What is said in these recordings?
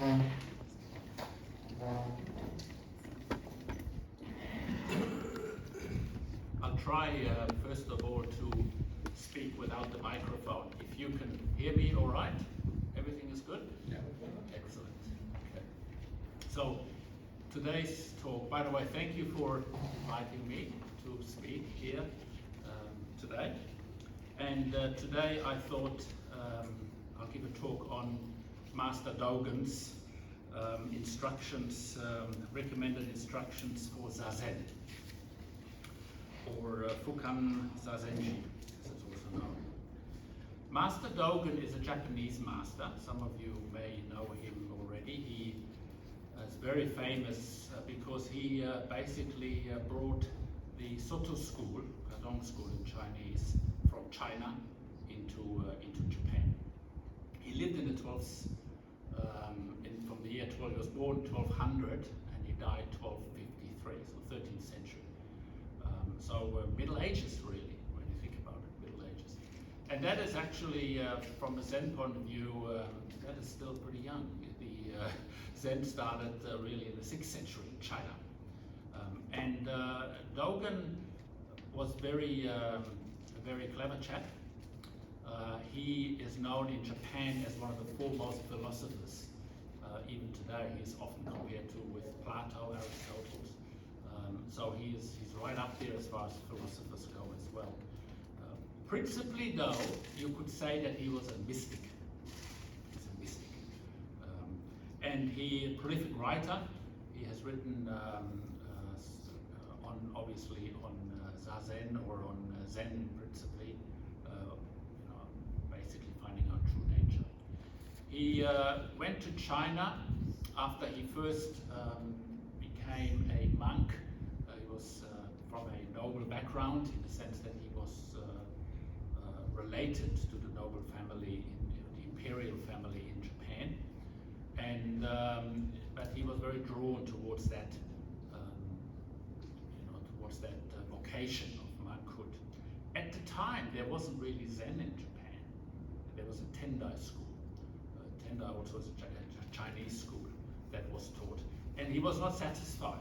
I'll try first of all to speak without the microphone. If you can hear me all right, everything is good? Yeah. Excellent. Okay. So today's talk, by the way, thank you for inviting me to speak here today. And today I thought I'll give a talk on Master Dōgen's instructions, recommended instructions for Zazen, or Fukan Zazenji, as it's also known. Master Dōgen is a Japanese master. Some of you may know him already. He is very famous because he basically brought the Sōtō school, Cáodòng school in Chinese, from China into Japan. He lived in the 12th, from the year 12, he was born 1200 and he died 1253, so 13th century. So Middle Ages really, when you think about it, Middle Ages. And that is actually, from a Zen point of view, that is still pretty young. The Zen started really in the 6th century in China. And Dogen was a very clever chap. He is known in Japan as one of the foremost philosophers. Even today, he's often compared to with Plato, Aristotle. So he's right up there as far as philosophers go as well. Principally, though, you could say that he was a mystic. He's a mystic, and he a prolific writer. He has written obviously on Zazen or on Zen principally. Basically finding out true nature. He went to China after he first became a monk. He was from a noble background in the sense that he was related to the noble family, the imperial family in Japan, and but he was very drawn towards that, vocation of monkhood. At the time, there wasn't really Zen in Japan. There was a Tendai school. Tendai also was a Chinese school that was taught, and he was not satisfied.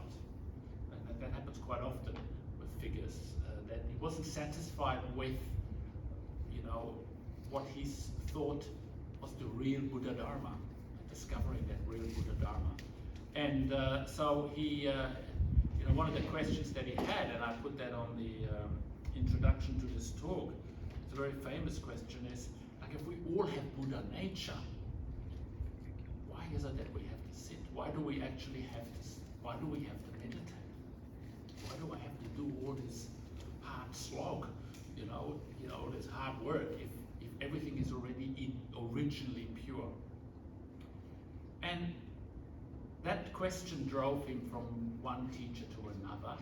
And that happens quite often with figures, that he wasn't satisfied with, what he thought was the real Buddha Dharma, discovering that real Buddha Dharma. And so he, one of the questions that he had, and I put that on the introduction to this talk, it's a very famous question, is like, if we all have Buddha nature, why is it that we have to sit? Why do we actually have to? Why do we have to meditate? Why do I have to do all this hard slog? This hard work if everything is already originally pure. And that question drove him from one teacher to another,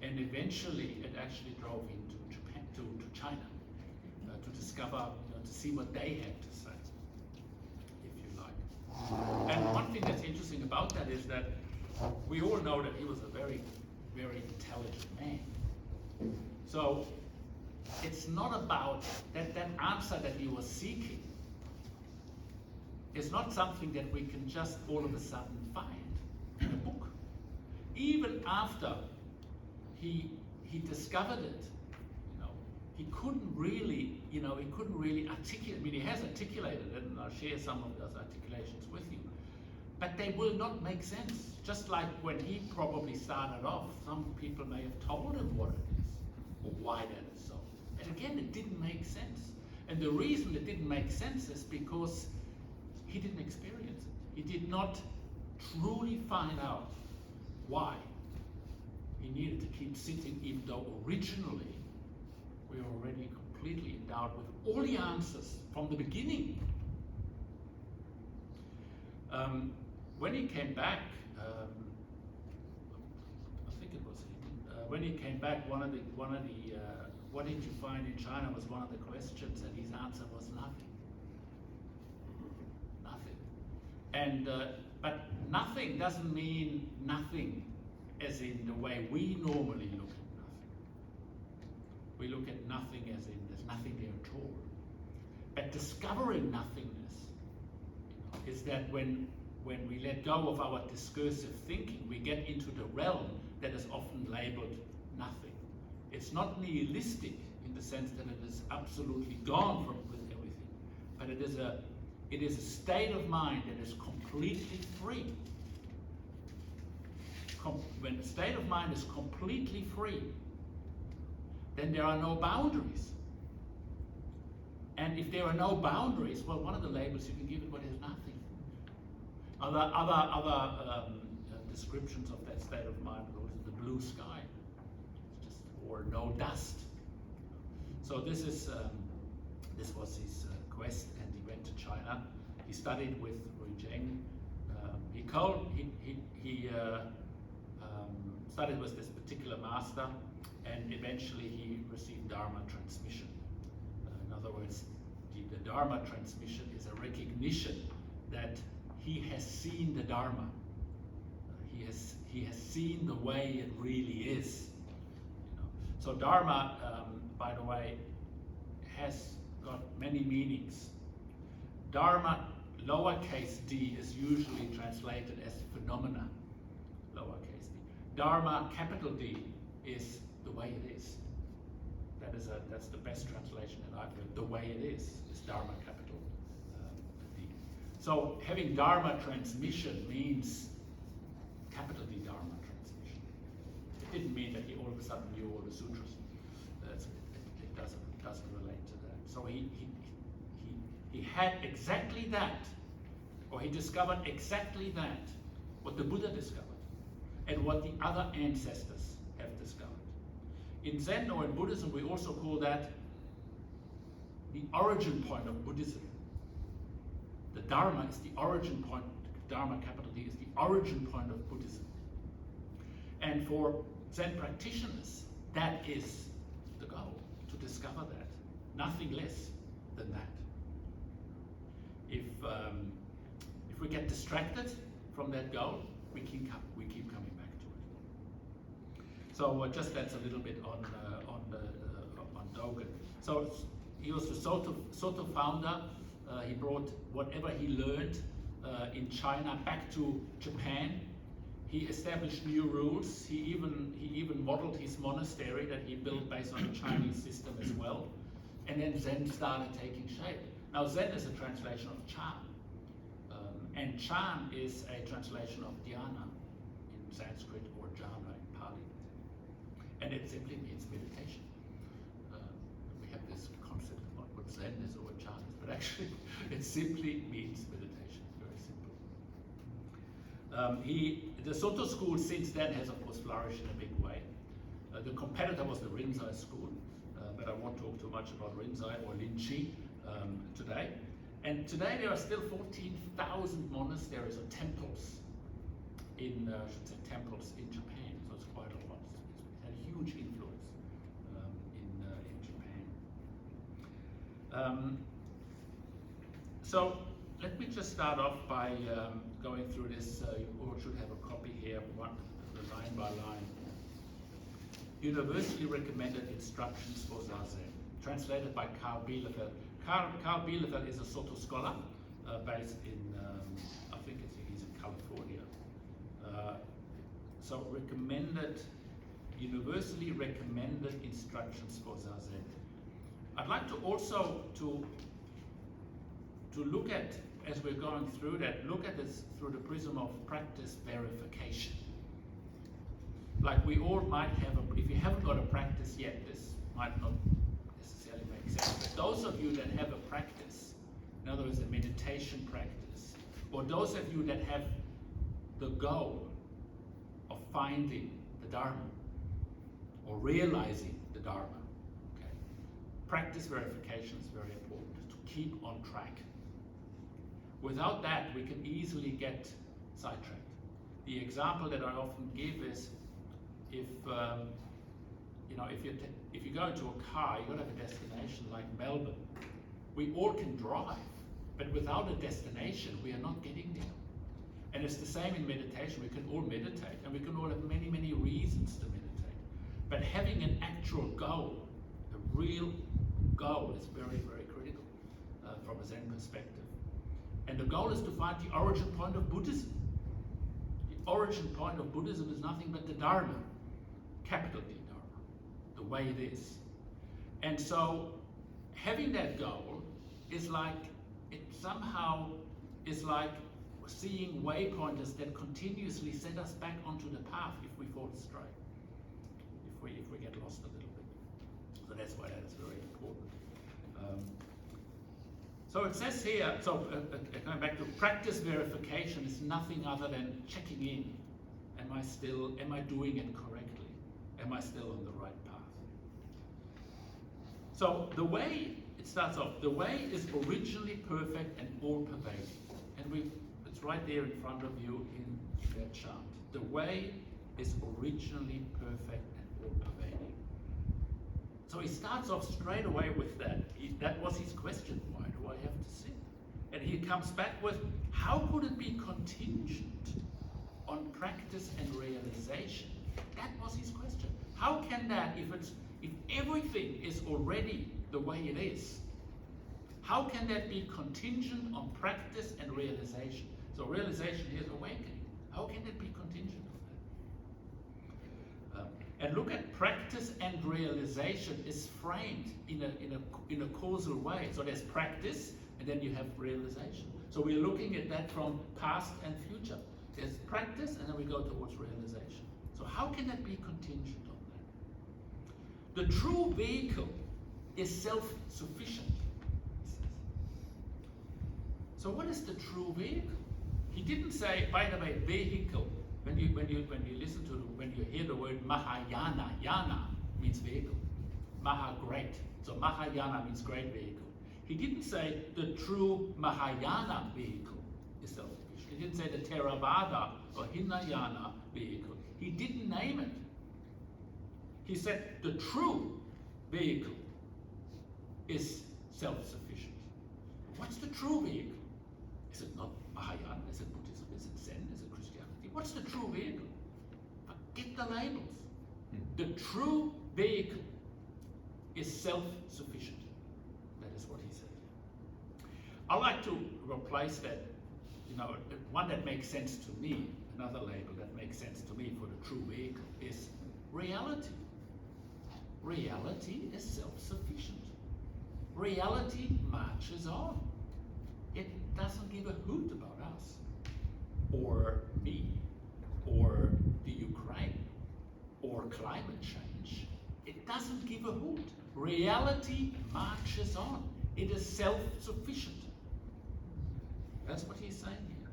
and eventually it actually drove him to Japan, to China, to discover, to see what they had to say, if you like. And one thing that's interesting about that is that we all know that he was a very, very intelligent man. So it's not about that answer that he was seeking. It's not something that we can just all of a sudden find in a book. Even after he discovered it, he couldn't really, articulate. I mean, he has articulated it, and I'll share some of those articulations with you. But they will not make sense. Just like when he probably started off, some people may have told him what it is, or why that is so. But again, it didn't make sense. And the reason it didn't make sense is because he didn't experience it. He did not truly find out why he needed to keep sitting, even though originally we were already completely endowed with all the answers from the beginning. When he came back, I think it was him. When he came back, one of the what did you find in China was one of the questions, and his answer was nothing. Nothing. And but nothing doesn't mean nothing, as in the way we normally look at nothing. We look at nothing as in there's nothing there at all. But discovering nothingness, is that when when we let go of our discursive thinking, we get into the realm that is often labeled nothing. It's not nihilistic in the sense that it is absolutely gone from with everything, but it is a state of mind that is completely free. When the state of mind is completely free, then there are no boundaries. And if there are no boundaries, well, one of the labels you can give it what is nothing. Other descriptions of that state of mind are the blue sky, or no dust. So this was his quest, and he went to China. He studied with Zheng. He studied with this particular master, and eventually he received Dharma transmission. In other words, the Dharma transmission is a recognition that he has seen the Dharma. He has seen the way it really is. So Dharma, by the way, has got many meanings. Dharma, lowercase d, is usually translated as phenomena, lowercase d. Dharma, capital D, is the way it is. That's the best translation that I've heard. The way it is Dharma, capital D. So having Dharma transmission means capital D Dharma transmission. It didn't mean that he all of a sudden knew all the sutras. It doesn't relate to that. So he had exactly that, or he discovered exactly that, what the Buddha discovered, and what the other ancestors have discovered. In Zen or in Buddhism, we also call that the origin point of Buddhism. The Dharma is the origin point. Dharma, capital D, is the origin point of Buddhism. And for Zen practitioners, that is the goal, to discover that. Nothing less than that. If we get distracted from that goal, we keep coming back to it. So just that's a little bit on Dogen. So he was the Sōtō founder. He brought whatever he learned in China back to Japan. He established new rules. He even modeled his monastery that he built based on the Chinese system as well. And then Zen started taking shape. Now Zen is a translation of Chan. And Chan is a translation of dhyana in Sanskrit, or jhana in Pali. And it simply means meditation. We have this concept about what Zen is or what Chan is, but actually it simply means meditation, very simple. The Sōtō school since then has of course flourished in a big way. The competitor was the Rinzai school, but I won't talk too much about Rinzai or Linchi today. And today there are still 14,000 monasteries or temples in Japan. So it's quite a lot. It's had a huge influence in Japan. So let me just start off by going through this. You all should have a copy here, line by line. Universally recommended instructions for Zazen, translated by Carl Bielefeld. Carl Bielefeld is a Sōtō scholar based in, I think he's in California. So universally recommended instructions for Zazen. I'd like to also to look at, as we're going through that, look at this through the prism of practice verification. Like we all might have, if you haven't got a practice yet, this might not necessarily make sense, but those of you that have a practice, in other words, a meditation practice, or those of you that have the goal of finding the Dharma, or realizing the Dharma, okay? Practice verification is very important to keep on track. Without that, we can easily get sidetracked. The example that I often give is, if you go into a car, you've got to have a destination like Melbourne. We all can drive, but without a destination, we are not getting there. And it's the same in meditation. We can all meditate, and we can all have many, many reasons to meditate. But having an actual goal, a real goal, is very, very critical from a Zen perspective. And the goal is to find the origin point of Buddhism. The origin point of Buddhism is nothing but the Dharma, capital D Dharma, the way it is. And so having that goal is like, it somehow is like seeing waypointers that continuously set us back onto the path if we fall astray, if we get lost a little bit. So that's why that is very important. So it says here, going back to practice verification is nothing other than checking in. Am I doing it correctly? Am I still on the right path? So the way it starts off, the way is originally perfect and all-pervading. And it's right there in front of you in that chant. The way is originally perfect and all-pervading. So he starts off straight away with that. That was his question, why do I have to sin? And he comes back with, how could it be contingent on practice and realization? That was his question. How can that, if everything is already the way it is, how can that be contingent on practice and realization? So realization is awakening. How can it be contingent on that? And look at practice and realization is framed in a causal way. So there's practice, and then you have realization. So we're looking at that from past and future. There's practice, and then we go towards realization. So how can that be contingent on that? The true vehicle is self-sufficient, he says. So what is the true vehicle? He didn't say, by the way, vehicle. When you listen to when you hear the word Mahayana, yana means vehicle. Maha, great. So Mahayana means great vehicle. He didn't say the true Mahayana vehicle is self-sufficient. He didn't say the Theravada or Hinayana vehicle. He didn't name it. He said the true vehicle is self-sufficient. What's the true vehicle? Is it not Mahayana? Is it Buddhism? Is it Zen? Is it Christianity? What's the true vehicle? Forget the labels. The true vehicle is self-sufficient. That is what he said. I like to replace that, one that makes sense to me, another label that makes sense to me for the true vehicle is reality. Reality is self-sufficient. Reality marches on. It doesn't give a hoot about us, or me, or the Ukraine, or climate change. It doesn't give a hoot. Reality marches on. It is self-sufficient. That's what he's saying here.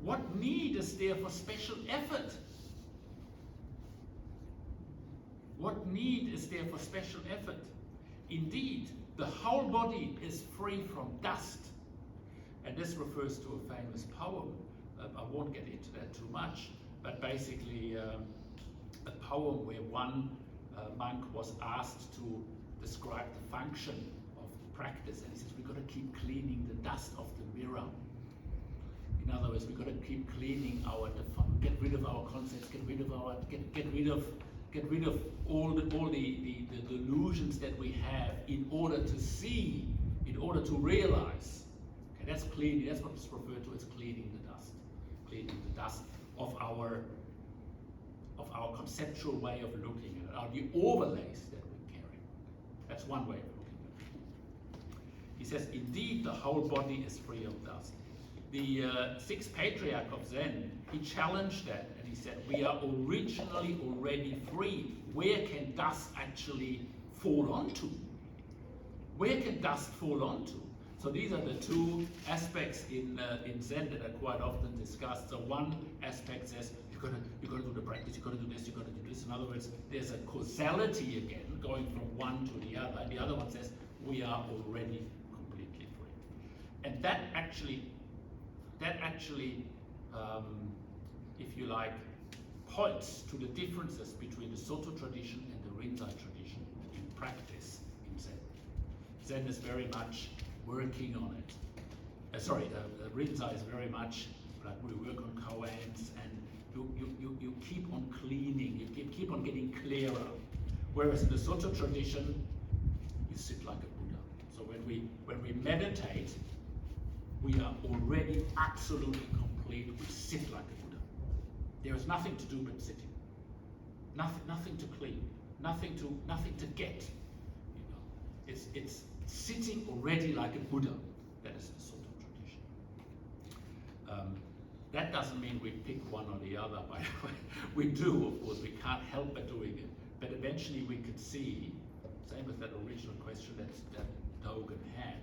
What need is there for special effort? What need is there for special effort? Indeed, the whole body is free from dust. And this refers to a famous poem. I won't get into that too much, but basically a poem where one monk was asked to describe the function of practice, and he says, we've got to keep cleaning the dust of the mirror. In other words, we've got to keep cleaning get rid of our concepts, get rid of all the delusions that we have in order to see, in order to realize. Okay, that's cleaning. That's what's referred to as cleaning the dust of our conceptual way of looking at it, the overlays that we carry. That's one way of looking at it. He says, indeed, the whole body is free of dust. The sixth patriarch of Zen, he challenged that, and he said, we are originally already free. Where can dust actually fall onto? Where can dust fall onto? So these are the two aspects in Zen that are quite often discussed. So one aspect says, you've got to do the practice, you've got to do this, you've got to do this. In other words, there's a causality again, going from one to the other. And the other one says, we are already completely free. And that actually, if you like, points to the differences between the Sōtō tradition and the Rinzai tradition in practice in Zen. Zen is very much working on it. The Rinzai is very much like we work on koans, and you keep on cleaning, you keep on getting clearer. Whereas in the Sōtō tradition, you sit like a Buddha. So when we meditate, we are already absolutely complete. We sit like a Buddha. There is nothing to do but sitting. Nothing to clean. Nothing to get. You know, it's sitting already like a Buddha. That is the Sōtō tradition. That doesn't mean we pick one or the other, by the way. We do, of course, we can't help but doing it. But eventually we could see, same with that original question that Dogen had,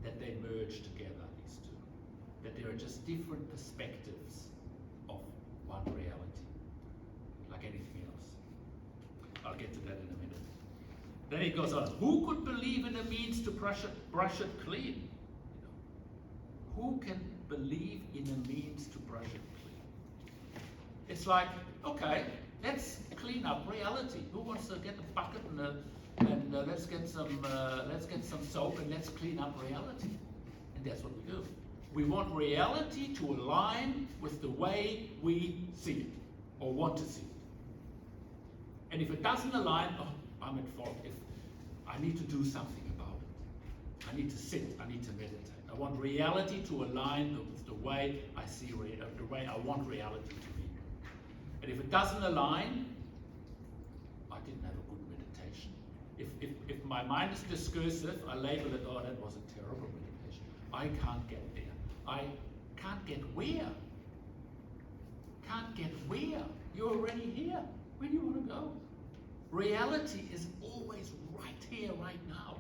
that they merge together, these two. That there are just different perspectives of one reality, like anything else. I'll get to that in a minute. Then he goes on, who could believe in a means to brush it clean? You know, who can believe in a means to brush it clean? It's like, okay, let's clean up reality. Who wants to get a bucket and let's get some soap and let's clean up reality? And that's what we do. We want reality to align with the way we see it or want to see it. And if it doesn't align, oh, I'm at fault. If I need to do something about it. I need to sit, I need to meditate. I want reality to align with the way I see the way I want reality to be. And if it doesn't align, I didn't have a good meditation. If my mind is discursive, I label it, oh, that was a terrible meditation. I can't get there. I can't get where? Can't get where? You're already here. Where do you want to go? Reality is always right here, right now.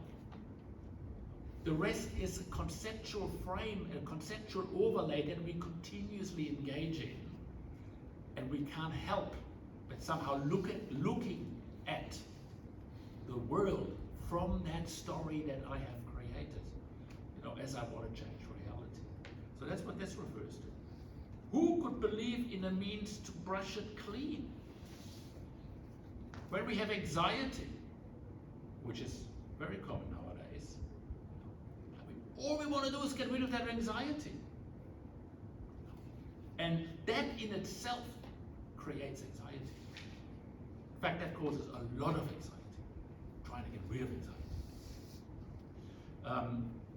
The rest is a conceptual frame, a conceptual overlay that we continuously engage in. And we can't help but somehow looking at the world from that story that I have created, you know, as I want to change reality. So that's what this refers to. Who could believe in a means to brush it clean? When we have anxiety, which is very common nowadays, all we want to do is get rid of that anxiety. And that in itself creates anxiety. In fact, that causes a lot of anxiety, trying to get rid of anxiety.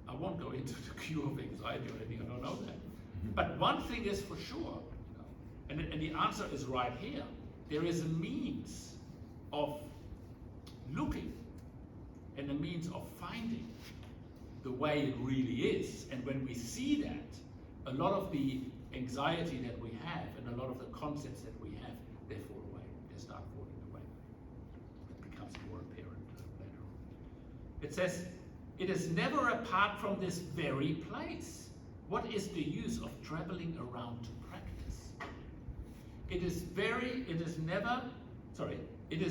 I won't go into the cure of anxiety or anything, I don't know that. But one thing is for sure, and the answer is right here, there is a means of looking and a means of finding the way it really is. And when we see that, a lot of the anxiety that we have and a lot of the concepts that we have, they fall away. They start falling away. It becomes more apparent later on. It says, it is never apart from this very place. What is the use of traveling around to practice? It is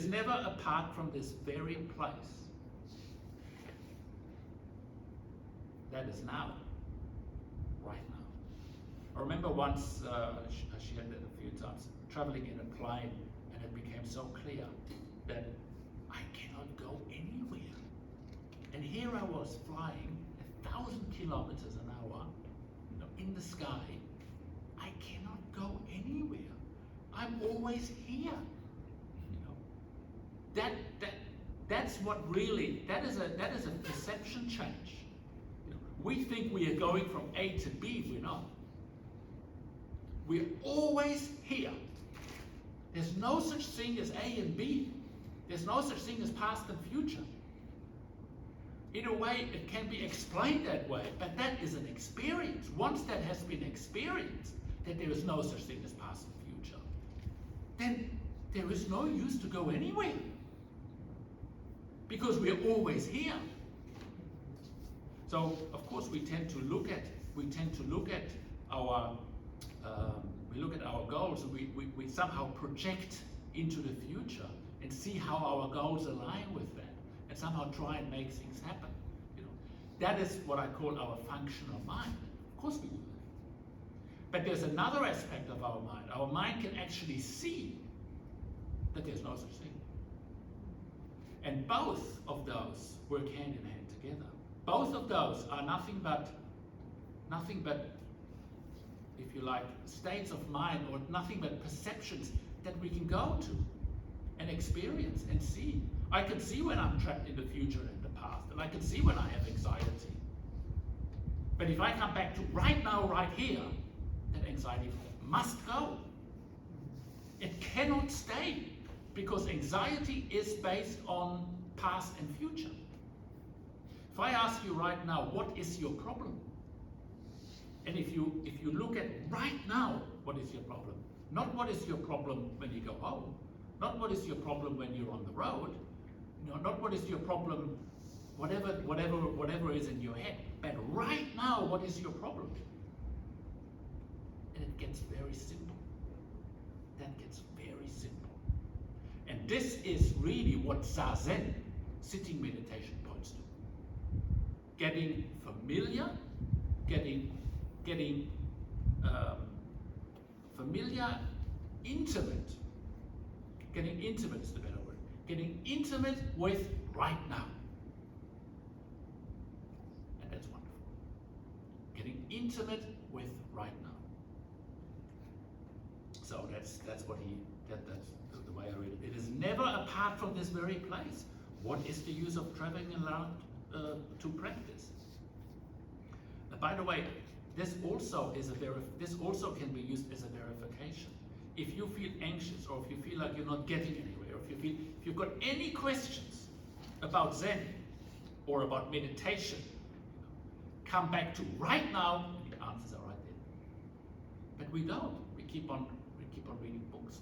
never apart from this very place. That is now, right now. I remember once, I shared that a few times, traveling in a plane, and it became so clear that I cannot go anywhere. And here I was flying 1,000 kilometers an hour, you know, in the sky. I cannot go anywhere. I'm always here. You know, that's what really, that is a perception change. You know, we think we are going from A to B. We're not. We're always here. There's no such thing as A and B. There's no such thing as past and future. In a way, it can be explained that way, but that is an experience. Once that has been experienced, that there is no such thing as past and future, then there is no use to go anywhere, because we're always here. So, of course, we tend to look at our goals, and we somehow project into the future and see how our goals align with that, and somehow try and make things happen. You know, that is what I call our functional mind. Of course we do that. But there's another aspect of our mind. Our mind can actually see that there's no such thing. And both of those work hand in hand together. Both of those are nothing but, if you like, states of mind, or nothing but perceptions that we can go to and experience and see. I can see when I'm trapped in the future and the past, and I can see when I have anxiety. But if I come back to right now, right here, that anxiety must go. It cannot stay, because anxiety is based on past and future. If I ask you right now, what is your problem? And if you look at right now, what is your problem? Not what is your problem when you go home, not what is your problem when you're on the road, not what is your problem, whatever is in your head, but right now, what is your problem? And it gets very simple. That gets very simple. And this is really what Zazen, sitting meditation, points to. Getting familiar, getting familiar, intimate. Getting intimate is the better word. Getting intimate with right now. And that's wonderful. Getting intimate with right now. So that's what that's the way I read it. It is never apart from this very place. What is the use of traveling around to practice? By the way, this also can be used as a verification. If you feel anxious, or if you feel like you're not getting anywhere, or if you've got any questions about Zen or about meditation, come back to right now. The answers are right there. But we don't. We keep on reading books.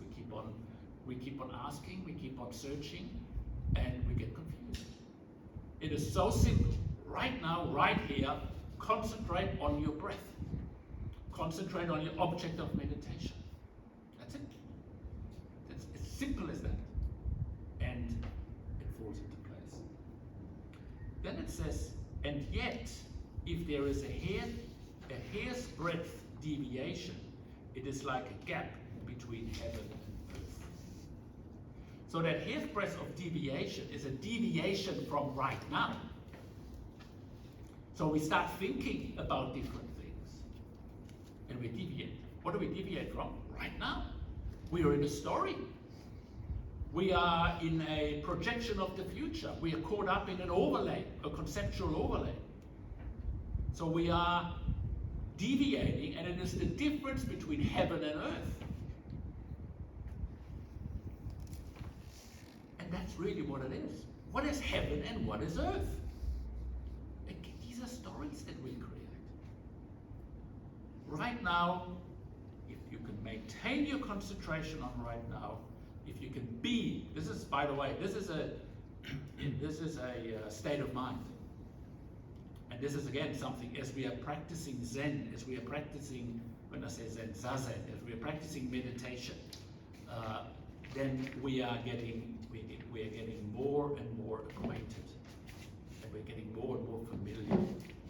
We keep on asking. We keep on searching, and we get confused. It is so simple. Right now, right here. Concentrate on your breath. Concentrate on your object of meditation. That's it. It's as simple as that. And it falls into place. Then it says, and yet, if there is a hair's breadth deviation, it is like a gap between heaven and earth. So that hair's breadth of deviation is a deviation from right now. So we start thinking about different things, and we deviate. What do we deviate from? Right now. We are in a story. We are in a projection of the future. We are caught up in an overlay, a conceptual overlay. So we are deviating, and it is the difference between heaven and earth. And that's really what it is. What is heaven and what is earth? Stories that we create. Right now, if you can maintain your concentration on right now, if you can be, this is, by the way, this is a state of mind. And this is again something, as we are practicing Zen, as we are practicing, when I say Zen, Zazen, as we are practicing meditation, then we are getting more and more acquainted. And we're getting more and more familiar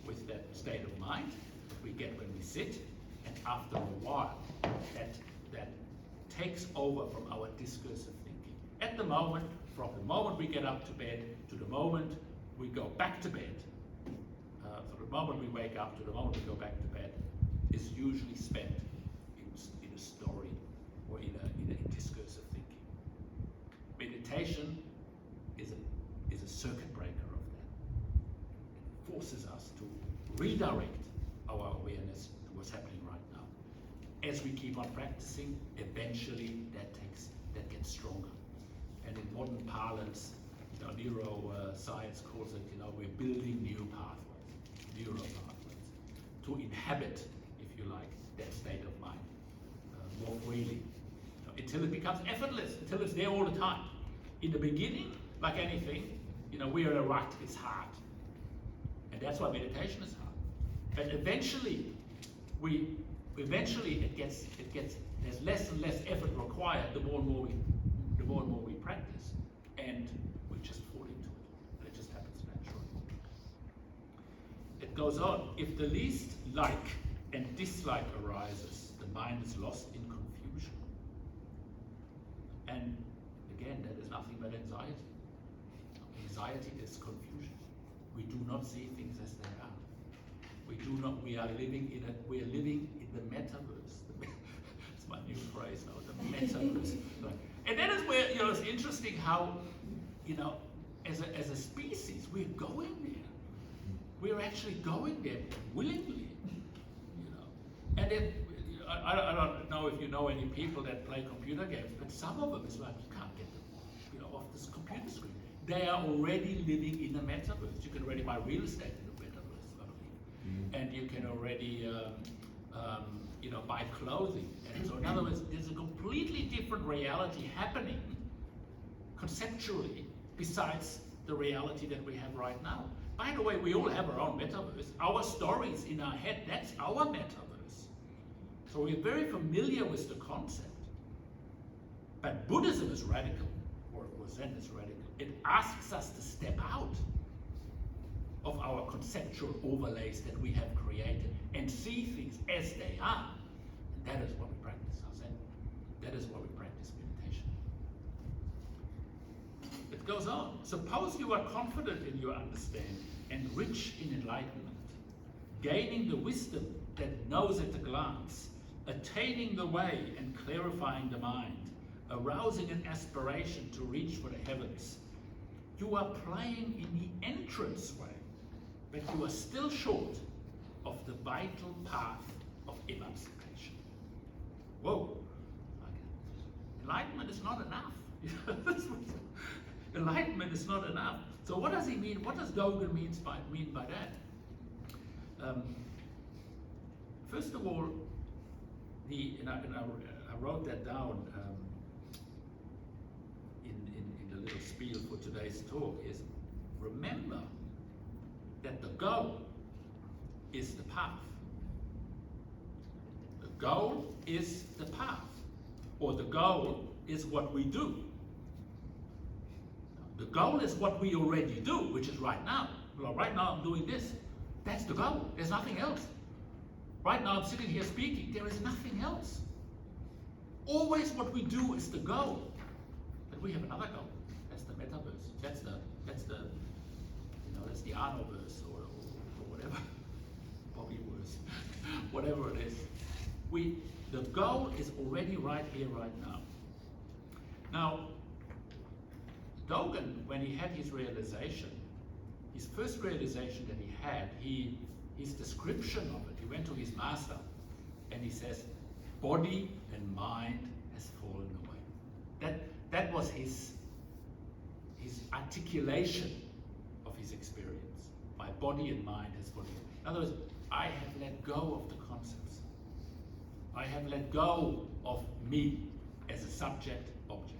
with that state of mind that we get when we sit, and after a while, that takes over from our discursive thinking. At the moment, from the moment we get up to bed to the moment we go back to bed, so the moment we wake up to the moment we go back to bed, is usually spent in a story or in a discursive thinking. Meditation is a circuit breaker of that. It forces us to redirect our awareness to what's happening right now. As we keep on practicing, eventually that gets stronger. And in modern parlance, neuroscience calls it, we're building new neural pathways, to inhabit, if you like, that state of mind more freely, until it becomes effortless, until it's there all the time. In the beginning, like anything, we're in a rut, it's hard. And that's why meditation is hard. But eventually, it gets there's less and less effort required the more and more we practice, and we just fall into it, and it just happens naturally. It goes on. If the least like and dislike arises, the mind is lost in confusion. And again, that is nothing but anxiety. Anxiety is confusion. We do not see things as they are. We are living in the metaverse. It's my new phrase now, the metaverse. And that is where, it's interesting how, as a species, we're going there. We're actually going there willingly. And I don't know if you know any people that play computer games, but some of them is like you can't get them, off this computer screen. They are already living in a metaverse. You can already buy real estate in the metaverse, I believe, and you can already, buy clothing. And so, in other words, there's a completely different reality happening conceptually besides the reality that we have right now. By the way, we all have our own metaverse. Our stories in our head, that's our metaverse. So we're very familiar with the concept. But Buddhism is radical, or Zen is radical. It asks us to step out of our conceptual overlays that we have created and see things as they are. And that is what we practice our Zen. That is what we practice meditation. It goes on. Suppose you are confident in your understanding and rich in enlightenment, gaining the wisdom that knows at a glance, attaining the way and clarifying the mind, arousing an aspiration to reach for the heavens. You are playing in the entrance way, but you are still short of the vital path of emancipation. Whoa. Enlightenment is not enough. Enlightenment is not enough. So what does he mean? What does Dogen mean by that? First of all, I wrote that down in the little spiel for today's talk, is remember that the goal is the path. The goal is the path, or the goal is what we do. The goal is what we already do, which is right now. Well, right now I'm doing this. That's the goal. There's nothing else. Right now I'm sitting here speaking. There is nothing else. Always what we do is the goal. But we have another goal. That's the metaverse. That's the Arno verse or whatever. Bobby verse. Whatever it is. The goal is already right here, right now. Now, Dogen, when he had his realization, his first realization that he had, his description of it, he went to his master and he says, body and mind has fallen away. That was his articulation of his experience. My body and mind has fallen away. In other words, I have let go of the concepts. I have let go of me as a subject, object.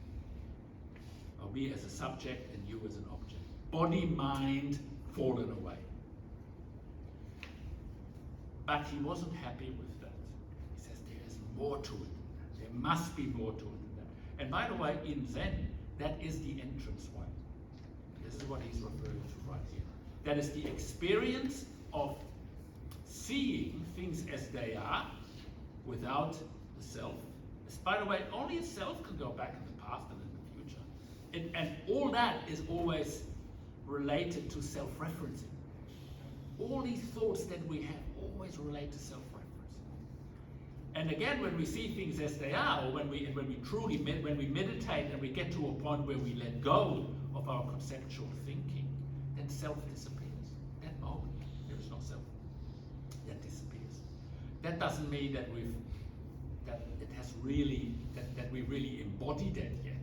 Or me as a subject and you as an object. Body, mind, fallen away. But he wasn't happy with that. He says there is more to it. There must be more to it than that. And by the way, in Zen, that is the entrance way. This is what he's referring to right here. That is the experience of seeing things as they are without the self. By the way, only a self can go back in the past and in the future. And all that is always related to self-referencing. All these thoughts that we have always relate to self-referencing. And again, when we see things as they are, or when we meditate and we get to a point where we let go of our conceptual thinking, then self disappears. That moment, there is no self. That disappears. That doesn't mean that we really embodied that yet.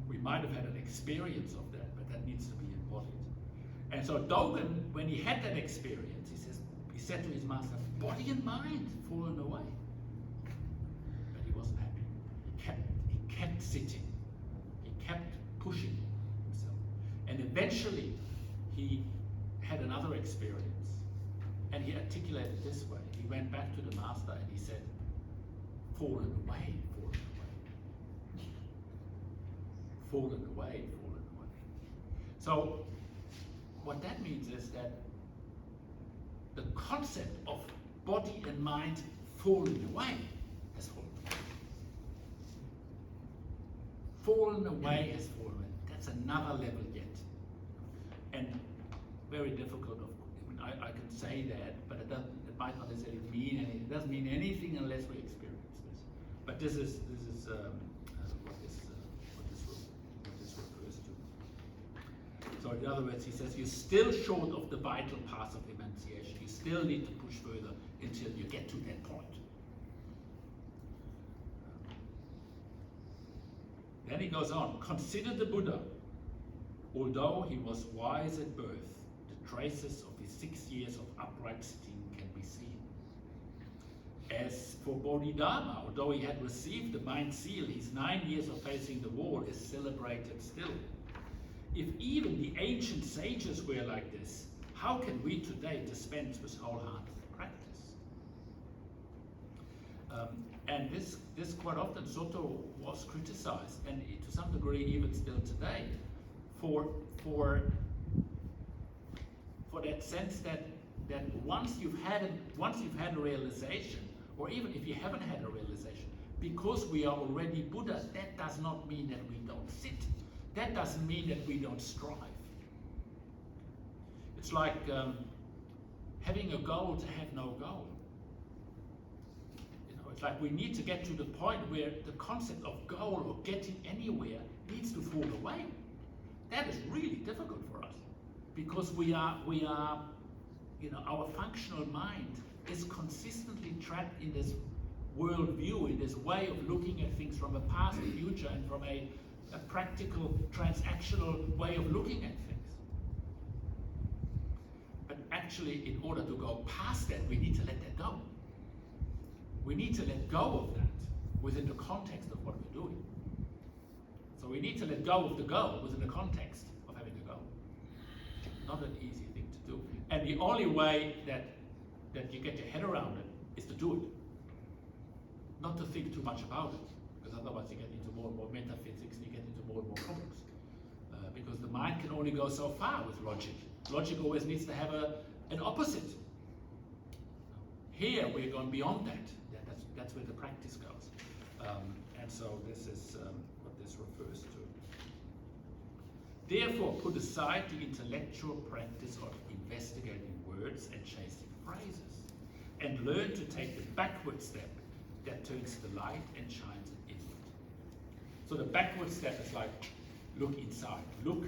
We might have had an experience of that, but that needs to be embodied. And so Dogen, when he had that experience, he said to his master, body and mind fallen away. But he wasn't happy. He kept sitting. He kept pushing himself. And eventually he had another experience. And he articulated this way. He went back to the master and he said, fallen away, fallen away. Fallen away, fallen away. So what that means is that the concept of body and mind falling away has fallen away. Fallen away has fallen away. That's another level yet. And very difficult. I can say that, but it might not necessarily mean anything. It doesn't mean anything unless we experience this. But this is what this refers to. So in other words, he says you're still short of the vital path of enunciation. You still need to push further until you get to that point. Then he goes on, consider the Buddha. Although he was wise at birth, the traces of his 6 years of upright sitting can be seen. As for Bodhidharma, although he had received the mind seal, his 9 years of facing the wall is celebrated still. If even the ancient sages were like this, how can we today dispense with wholehearted practice? And this quite often, Sōtō was criticized, and to some degree even still today, for that sense that once you've had a realization, or even if you haven't had a realization, because we are already Buddhas, that does not mean that we don't sit. That doesn't mean that we don't strive. It's like having a goal to have no goal. It's like we need to get to the point where the concept of goal or getting anywhere needs to fall away. That is really difficult for us, because we are, our functional mind is consistently trapped in this worldview, in this way of looking at things from a past and future, and from a practical, transactional way of looking at things. But actually, in order to go past that, we need to let that go. We need to let go of that within the context of what we're doing. So we need to let go of the go within the context of having a go. Not an easy thing to do. And the only way that you get your head around it is to do it. Not to think too much about it, because otherwise you get into more and more metaphysics, and you get into more and more problems. Because the mind can only go so far with logic. Logic always needs to have an opposite. Here we're going beyond that. That's where the practice goes. And so this is what this refers to. Therefore, put aside the intellectual practice of investigating words and chasing phrases, and learn to take the backward step that turns the light and shines it inward. So the backward step is like, look inside. Look,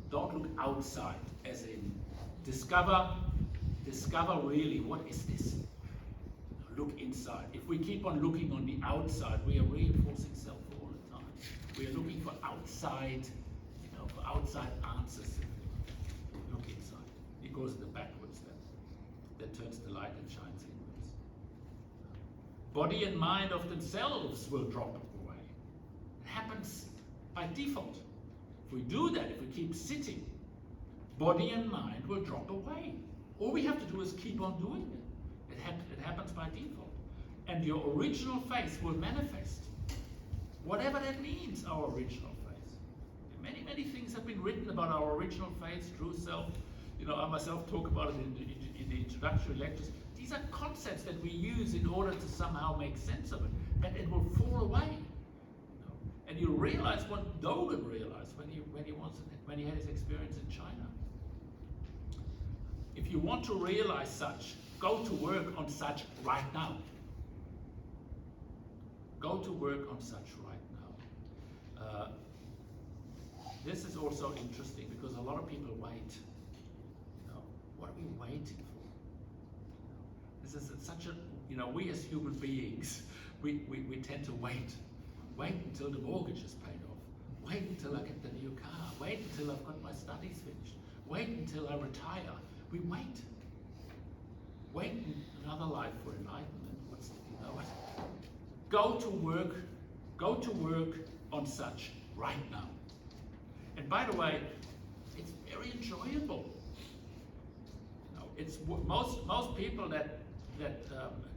don't look outside, as in discover really what is this. Look inside. If we keep on looking on the outside, we are reinforcing self all the time. We are looking for outside, for outside answers. Look inside. It goes to the backward step that turns the light and shines inwards. Body and mind of themselves will drop away. It happens by default. If we do that, if we keep sitting, body and mind will drop away. All we have to do is keep on doing it. It happens by default. And your original face will manifest. Whatever that means, our original face. Many, many things have been written about our original face, true self. I myself talk about it in the introductory lectures. These are concepts that we use in order to somehow make sense of it. And it will fall away. And you realize what Dogen realized when he had his experience in China. If you want to realize such, go to work on such right now. Go to work on such right now. This is also interesting because a lot of people wait. What are we waiting for? This is such a, we as human beings, we tend to wait. Wait until the mortgage is paid off. Wait until I get the new car. Wait until I've got my studies finished. Wait until I retire. We wait. Wait another life for enlightenment. Go to work on such right now. And by the way, it's very enjoyable. It's most people that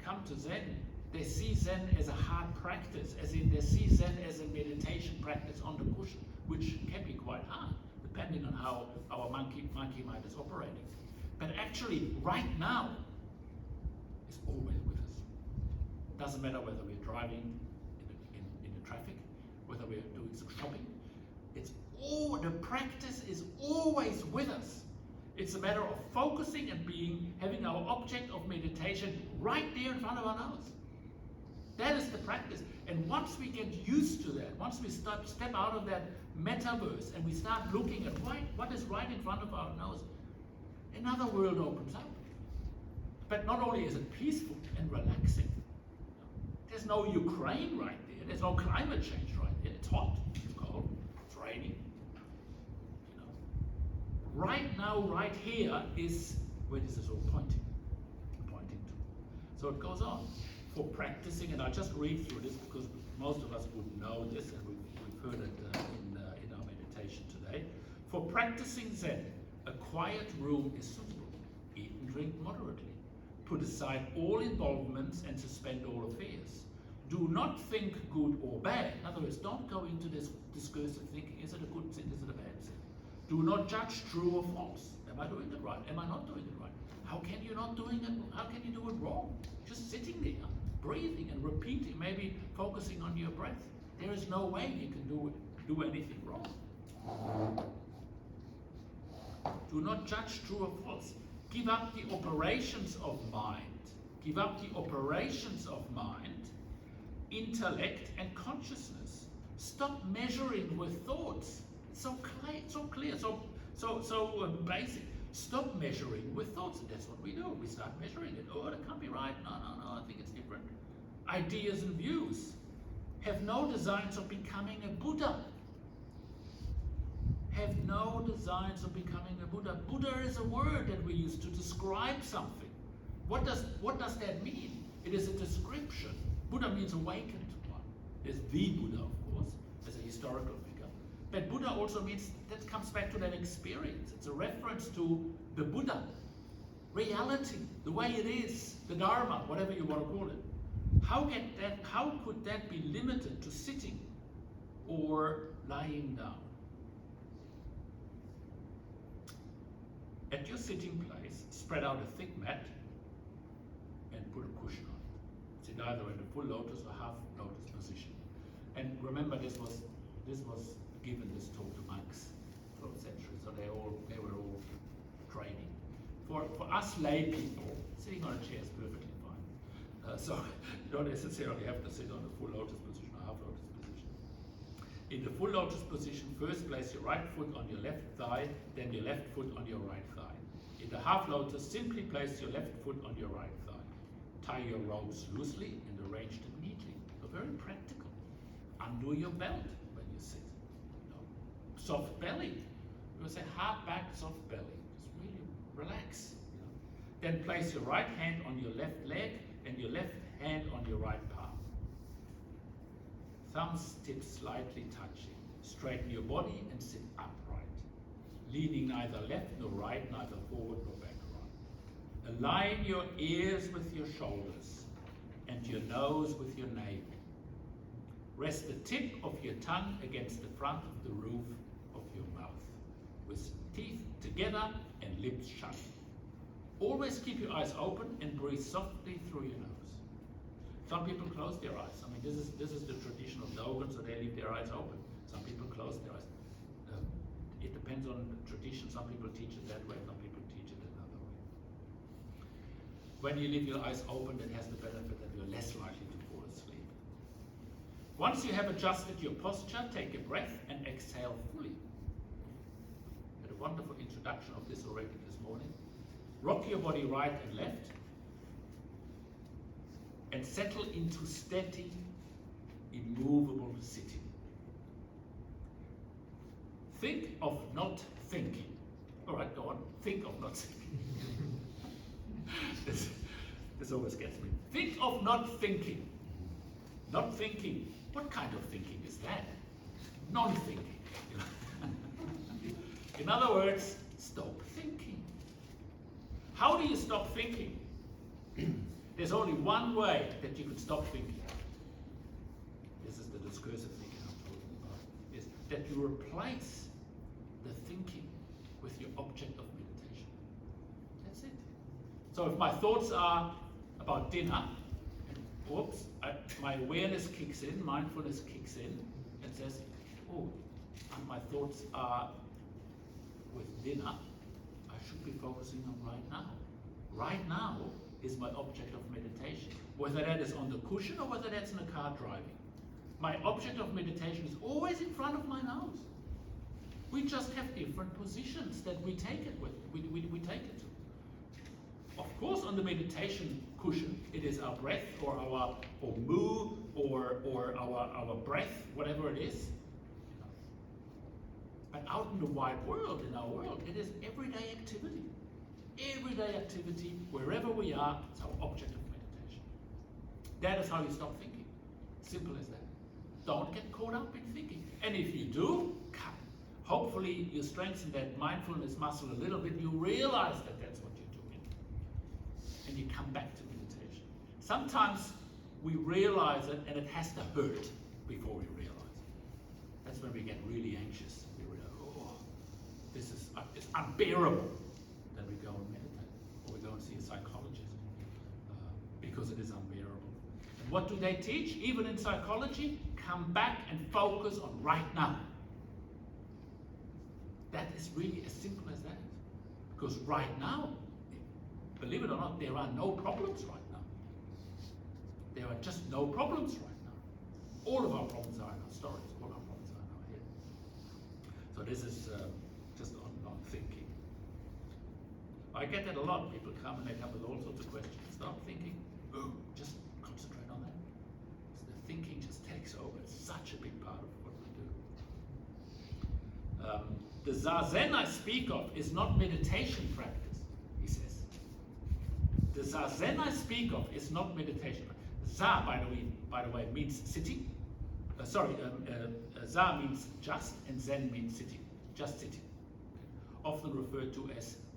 come to Zen, they see Zen as a hard practice, as in they see Zen as a meditation practice on the cushion, which can be quite hard, depending on how our monkey mind is operating. But actually, right now, is always with us. Doesn't matter whether we're driving in the traffic, whether we're doing some shopping. The practice is always with us. It's a matter of focusing and having our object of meditation right there in front of our nose. That is the practice. And once we get used to that, once we step out of that metaverse and we start looking at what is right in front of our nose, another world opens up. But not only is it peaceful and relaxing, there's no Ukraine right there, there's no climate change right there. It's hot, it's cold, it's raining. You know. Right now, right here is where this is all pointing to. So it goes on. For practicing, and I just read through this because most of us would know this and we've heard it in our meditation today. For practicing Zen, a quiet room is suitable. Eat and drink moderately. Put aside all involvements and suspend all affairs. Do not think good or bad. In other words, don't go into this discursive thinking, is it a good sin, is it a bad sin? Do not judge true or false. Am I doing it right? Am I not doing it right? How can you not doing it? How can you do it wrong? Just sitting there, breathing and repeating, maybe focusing on your breath. There is no way you can do anything wrong. Do not judge true or false. Give up the operations of mind. Give up the operations of mind, intellect and consciousness. Stop measuring with thoughts. It's so clear, so basic. Stop measuring with thoughts. And that's what we do. We start measuring it. Oh, that can't be right. No, I think it's different. Ideas and views. Have no designs of becoming a Buddha. Have no designs of becoming a Buddha. Buddha is a word that we use to describe something. What does that mean? It is a description. Buddha means awakened one. There's the Buddha, of course, as a historical figure. But Buddha also means, that comes back to that experience. It's a reference to the Buddha. Reality, the way it is, the Dharma, whatever you want to call it. How could that be limited to sitting or lying down? At your sitting place, spread out a thick mat and put a cushion on it. Sit either in a full lotus or half lotus position. And remember, this was given this talk to monks from centuries, so they were all training. For us lay people, sitting on a chair is perfectly fine. So you don't necessarily have to sit on a full lotus position or half lotus position. In the full lotus position, first place your right foot on your left thigh, then your left foot on your right thigh. In the half lotus, simply place your left foot on your right thigh. Tie your robes loosely and arrange them neatly. So very practical. Undo your belt when you sit. You know, soft belly. We will say hard back, soft belly. Just really relax. You know. Then place your right hand on your left leg and your left hand on your right palm. Thumbs tips slightly touching. Straighten your body and sit upright. Leaning neither left nor right, neither forward nor backward. Align your ears with your shoulders and your nose with your navel. Rest the tip of your tongue against the front of the roof of your mouth, with teeth together and lips shut. Always keep your eyes open and breathe softly through your nose. Some people close their eyes. I mean, this is the tradition of Dogen, so they leave their eyes open. Some people close their eyes. It depends on the tradition. Some people teach it that way, some people teach it another way. When you leave your eyes open, it has the benefit that you're less likely to fall asleep. Once you have adjusted your posture, take a breath and exhale fully. I had a wonderful introduction of this already this morning. Rock your body right and left and settle into steady, immovable sitting. Think of not thinking. All right, go on. Think of not thinking. This always gets me. Think of not thinking. Not thinking. What kind of thinking is that? Non-thinking. In other words, stop thinking. How do you stop thinking? There's only one way that you can stop thinking. This is the discursive thinking I'm talking about. Is that you replace the thinking with your object of meditation. That's it. So if my thoughts are about dinner, whoops, my awareness kicks in, mindfulness kicks in, and says, oh, my thoughts are with dinner, I should be focusing on right now. Right now is my object of meditation, whether that is on the cushion or whether that's in a car driving. My object of meditation is always in front of my nose. We just have different positions that we take it with. We take it to. Of course, on the meditation cushion, it is our breath or our mu or our breath, whatever it is. But out in the wide world, in our world, it is everyday activity. Everyday activity, wherever we are, it's our object of meditation. That is how you stop thinking. Simple as that. Don't get caught up in thinking. And if you do, hopefully you strengthen that mindfulness muscle a little bit. You realize that that's what you're doing. And you come back to meditation. Sometimes we realize it and it has to hurt before we realize it. That's when we get really anxious. We realize, oh, this is it's unbearable. Then we go and meditate. Or we go and see a psychologist. Because it is unbearable. And what do they teach? Even in psychology, come back and focus on right now. That is really as simple as that. Because right now, believe it or not, there are no problems right now. There are just no problems right now. All of our problems are in our stories. All our problems are in our head. So this is just on thinking. I get that a lot. People come and they come with all sorts of questions. Stop thinking. Oh, just concentrate on that. So the thinking just takes over. It's such a big part of what we do. The Zazen I speak of is not meditation practice, he says. The Zazen I speak of is not meditation practice. Za, by the way, means sitting. Za means just, and Zen means sitting, just sitting. Often referred to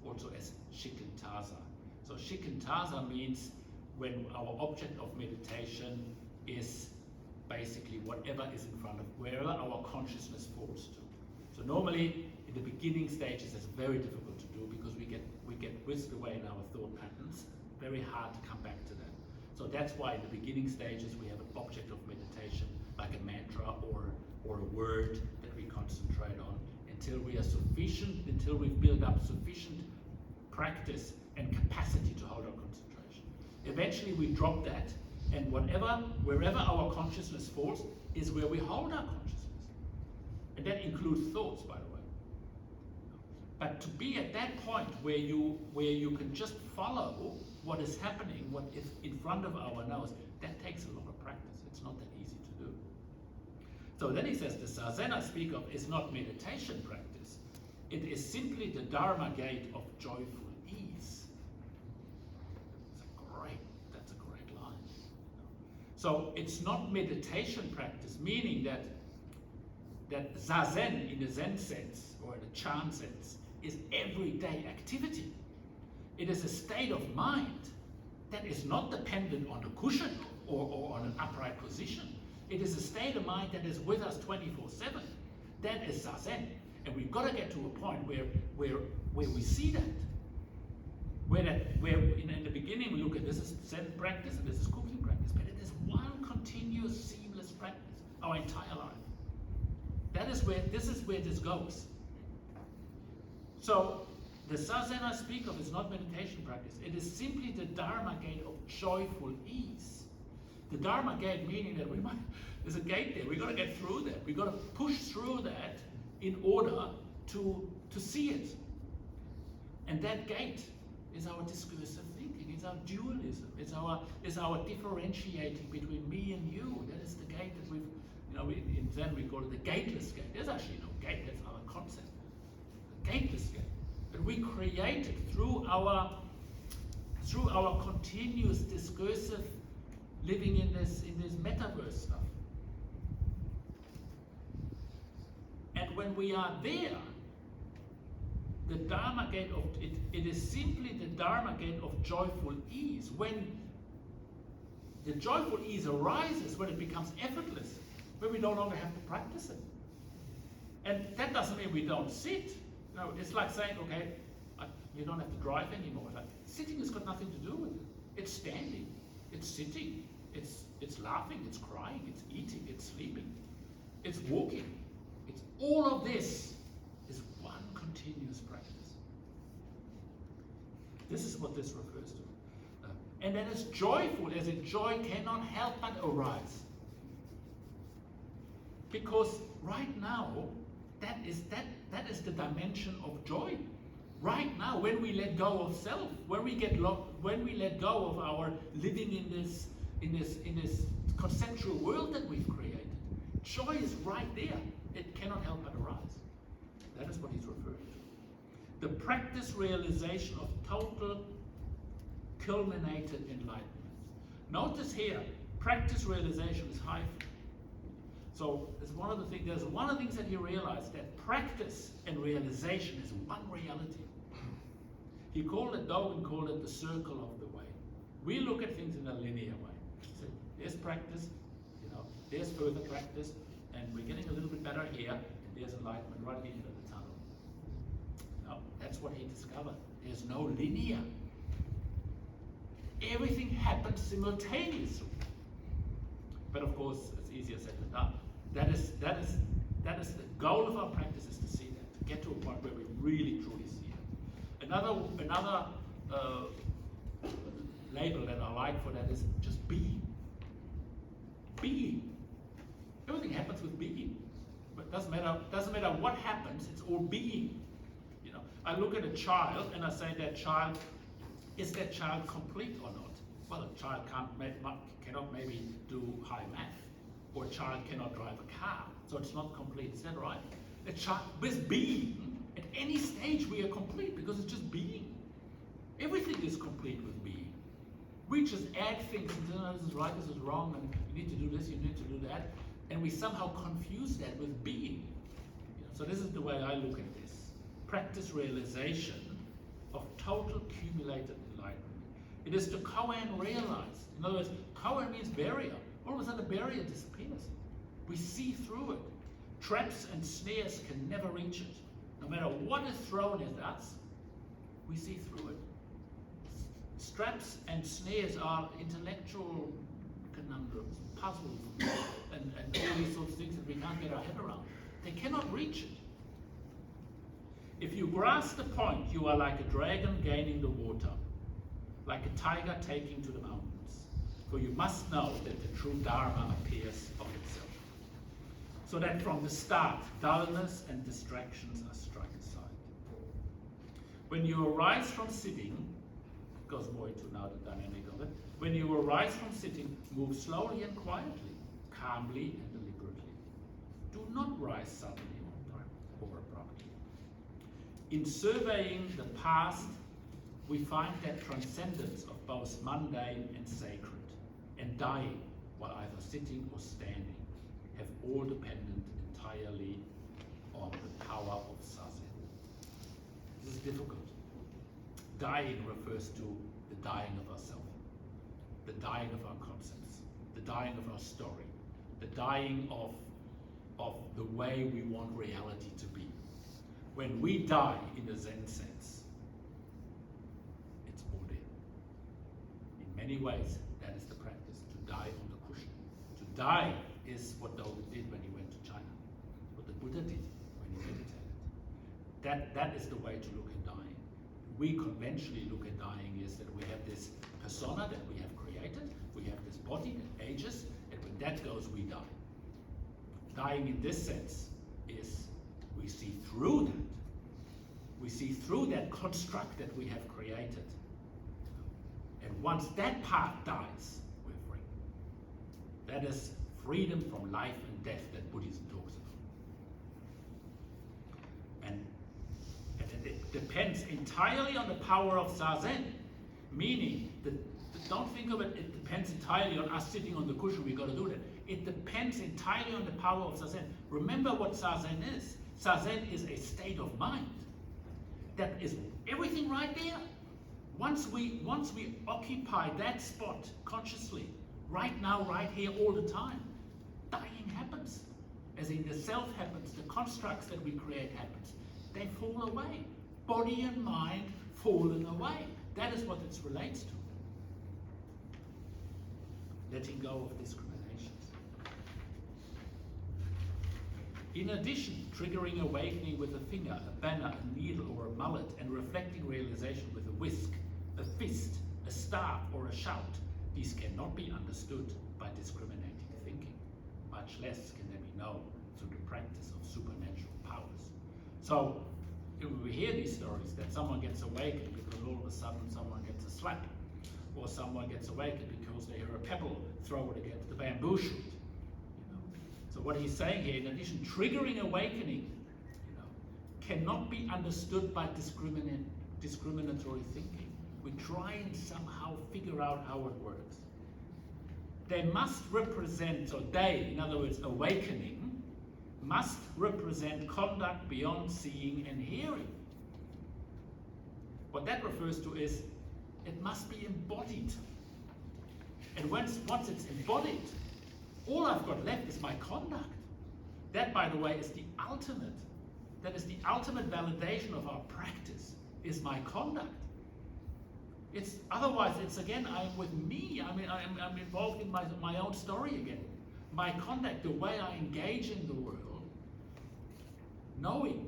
also as shikantaza. So shikantaza means when our object of meditation is basically whatever is in front of, wherever our consciousness falls to. So normally, in the beginning stages, it's very difficult to do because we get whisked away in our thought patterns. Very hard to come back to that. So that's why in the beginning stages we have an object of meditation, like a mantra or a word that we concentrate on until we are sufficient, until we've built up sufficient practice and capacity to hold our concentration. Eventually we drop that, and wherever our consciousness falls is where we hold our consciousness. And that includes thoughts, by the way. But to be at that point where you can just follow what is happening, what is in front of our nose, that takes a lot of practice. It's not that easy to do. So then he says, the Zazen I speak of is not meditation practice. It is simply the Dharma gate of joyful ease. That's a great line. So it's not meditation practice, meaning that Zazen in the Zen sense, or the Chan sense, is everyday activity. It is a state of mind that is not dependent on a cushion or on an upright position. It is a state of mind that is with us 24/7. That is Zazen. And we've got to get to a point where we see that. Where in the beginning we look at this is Zen practice and this is cooking practice, but it is one continuous, seamless practice, our entire life. This is where this goes. So the Zazen I speak of is not meditation practice. It is simply the Dharma gate of joyful ease. The Dharma gate meaning that there's a gate there. We've got to get through that. We've got to push through that in order to see it. And that gate is our discursive thinking. It's our dualism. It's our differentiating between me and you. That is the gate that in Zen we call it the gateless gate. There's actually no gate. That's our concept. The gateless gate. But we create it through our continuous discursive living in this metaverse stuff. And when we are there, the Dharma gate of it is simply the Dharma gate of joyful ease. When the joyful ease arises, when it becomes effortless, when we no longer have to practice it. And that doesn't mean we don't sit. No, it's like saying, okay, you don't have to drive anymore. Like, sitting has got nothing to do with it. It's standing, it's sitting, it's laughing, it's crying, it's eating, it's sleeping, it's walking. It's all of this is one continuous practice. This is what this refers to. And that is joyful, as in joy cannot help but arise. Because right now, That is the dimension of joy. Right now, when we let go of self, when we let go of our living in this conceptual world that we've created, joy is right there. It cannot help but arise. That is what he's referring to. The practice realization of total culminated enlightenment. Notice here, practice realization is hyphen. So it's one of the things. There's one of the things that he realized, that practice and realization is one reality. He called it, Dogen called it the circle of the way. We look at things in a linear way. So there's practice, there's further practice, and we're getting a little bit better here, and there's enlightenment right at the end of the tunnel. No, that's what he discovered. There's no linear. Everything happens simultaneously. But of course, it's easier said than done. That is the goal of our practice, is to see that, to get to a point where we really truly see it. Another label that I like for that is just being. Being. Everything happens with being. But it doesn't matter what happens, it's all being. I look at a child and I say, is that child complete or not? Well, a child cannot maybe do high math, or a child cannot drive a car, so it's not complete. Is that right? A child with being, at any stage we are complete, because it's just being. Everything is complete with being. We just add things and say, no, this is right, this is wrong, and you need to do this, you need to do that, and we somehow confuse that with being. So this is the way I look at this. Practice realization of total cumulated enlightenment. It is to koan realize. In other words, koan means barrier. All of a sudden the barrier disappears. We see through it. Traps and snares can never reach it. No matter what is thrown at us, we see through it. Traps and snares are intellectual conundrums, puzzles, and all these sorts of things that we can't get our head around. They cannot reach it. If you grasp the point, you are like a dragon gaining the water, like a tiger taking to the mountains. For you must know that the true Dharma appears of itself. So that from the start, dullness and distractions are struck aside. When you arise from sitting, it goes more into now the dynamic of it. When you arise from sitting, move slowly and quietly, calmly and deliberately. Do not rise suddenly or abruptly. In surveying the past, we find that transcendence of both mundane and sacred, and dying while either sitting or standing, have all dependent entirely on the power of Zazen. This is difficult. Dying refers to the dying of ourselves, the dying of our concepts, the dying of our story, the dying of the way we want reality to be. When we die in the Zen sense, it's all there. In many ways, that is the practice, to die on the cushion. To die is what Dogen did when he went to China, what the Buddha did when he meditated. That is the way to look at dying. We conventionally look at dying is that we have this persona that we have created, we have this body that ages, and when that goes, we die. Dying in this sense is we see through that. We see through that construct that we have created. And once that part dies, we're free. That is freedom from life and death that Buddhism talks about. And it depends entirely on the power of Zazen, meaning that don't think of it, it depends entirely on us sitting on the cushion, we got to do that. It depends entirely on the power of Zazen. Remember what Zazen is. Zazen is a state of mind. That is everything right there. Once we occupy that spot consciously, right now, right here, all the time, dying happens. As in the self happens, the constructs that we create happens. They fall away. Body and mind fallen away. That is what it relates to. Letting go of discriminations. In addition, triggering awakening with a finger, a banner, a needle, or a mullet, and reflecting realization with a whisk, a fist, a staff, or a shout, these cannot be understood by discriminating thinking. Much less can they be known through the practice of supernatural powers. So we hear these stories that someone gets awakened because all of a sudden someone gets a slap, or someone gets awakened because they hear a pebble thrown against the bamboo shoot. You know? So what he's saying here, in addition, triggering awakening, you know, cannot be understood by discriminatory thinking. We try and somehow figure out how it works. They must represent, or they, in other words, awakening, must represent conduct beyond seeing and hearing. What that refers to is it must be embodied. And once it's embodied, all I've got left is my conduct. That, by the way, is the ultimate. That is the ultimate validation of our practice, is my conduct. Otherwise, it's again, I'm with me. I mean, I'm involved in my own story again. My conduct, the way I engage in the world, knowing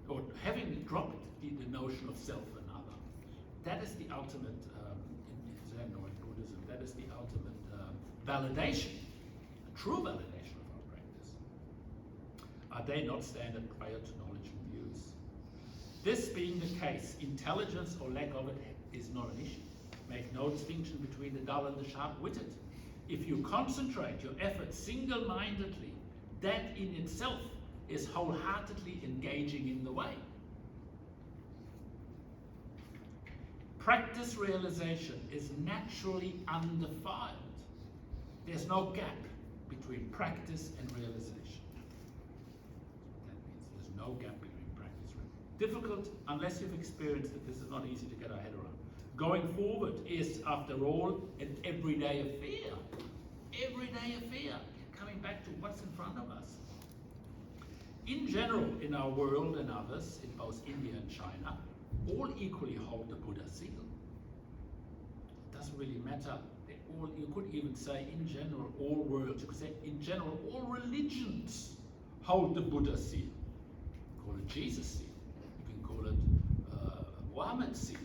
or having dropped the notion of self and other, that is the ultimate, in Zen or in Buddhism, that is the ultimate validation, true validation of our practice. Are they not standard prior to knowledge and views? This being the case, intelligence or lack of it is not an issue. Make no distinction between the dull and the sharp-witted. If you concentrate your efforts single-mindedly, that in itself is wholeheartedly engaging in the way. Practice realization is naturally undefiled. There's no gap between practice and realization. That means there's no gap between practice and realization. Difficult unless you've experienced it. This is not easy to get our head around. Going forward is, after all, an everyday affair. Everyday affair. Coming back to what's in front of us. In general, in our world and others, in both India and China, all equally hold the Buddha seal. It doesn't really matter. You could even say, in general, all worlds. You could say, in general, all religions hold the Buddha seal. You can call it Jesus seal. You can call it Muhammad seal.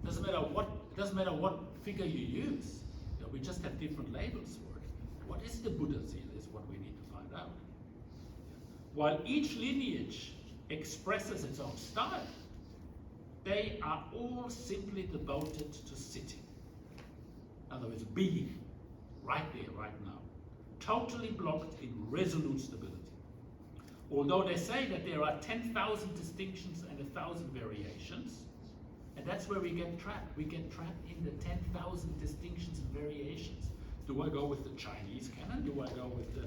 Doesn't matter what figure you use. You know, we just have different labels for it. What is the Buddha seal is what we need to find out. While each lineage expresses its own style, they are all simply devoted to sitting. In other words, being, right there, right now, totally blocked in resolute stability. Although they say that there are 10,000 distinctions and 1,000 variations, and that's where we get trapped. We get trapped in the 10,000 distinctions and variations. Do I go with the Chinese canon? Do I go with the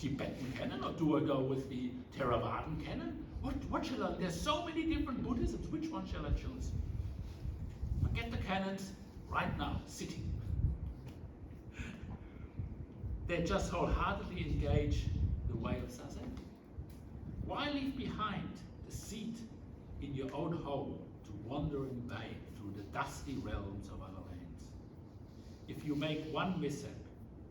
Tibetan canon? Or do I go with the Theravadan canon? What shall I? There's so many different Buddhisms. Which one shall I choose? Forget the canons right now, sitting. They just wholeheartedly engage the way of Zazen. Why leave behind the seat in your own home to wander in vain through the dusty realms of other lands? If you make one mishap,